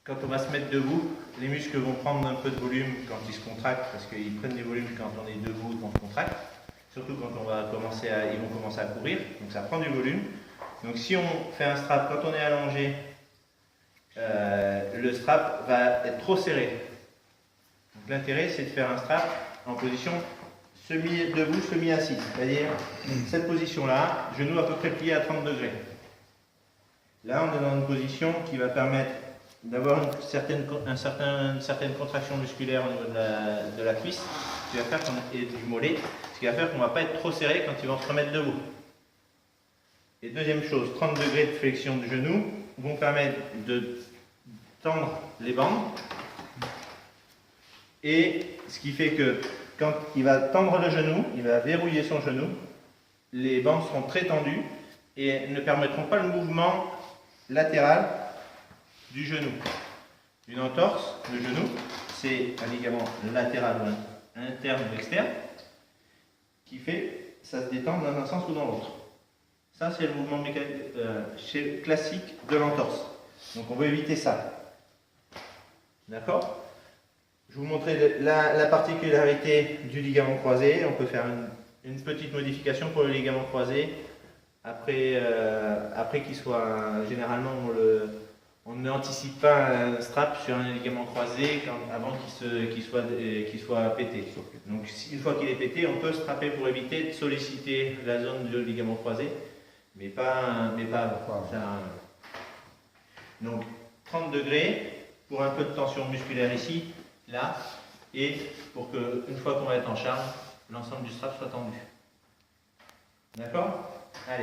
quand on va se mettre debout, les muscles vont prendre un peu de volume quand ils se contractent, parce qu'ils prennent du volume quand on est debout, quand on se contracte. Surtout quand ils vont commencer à courir, donc ça prend du volume. Donc si on fait un strap, quand on est allongé, le strap va être trop serré. L'intérêt, c'est de faire un strap en position semi-debout, semi-assis. C'est-à-dire cette position-là, genou à peu près plié à 30 degrés. Là, on est dans une position qui va permettre d'avoir une certaine contraction musculaire au niveau de la cuisse, ce qui va faire et du mollet, ce qui va faire qu'on ne va pas être trop serré quand ils vont se remettre debout. Et deuxième chose, 30 degrés de flexion du genou vont permettre de tendre les bandes. Et ce qui fait que quand il va tendre le genou, il va verrouiller son genou, les bandes seront très tendues et ne permettront pas le mouvement latéral du genou. Une entorse, le genou, c'est un ligament latéral interne ou externe qui fait ça se détend dans un sens ou dans l'autre. Ça, c'est le mouvement classique de l'entorse. Donc on veut éviter ça. D'accord ? Je vous montrer la particularité du ligament croisé. On peut faire une petite modification pour le ligament croisé après qu'il soit. Généralement, on n'anticipe pas un strap sur un ligament croisé avant qu'il soit pété. Donc, une fois qu'il est pété, on peut strapper pour éviter de solliciter la zone du ligament croisé, mais pas avant. Donc, 30 degrés pour un peu de tension musculaire ici, là, et pour que, une fois qu'on va être en charge, l'ensemble du strap soit tendu. D'accord ? Allez.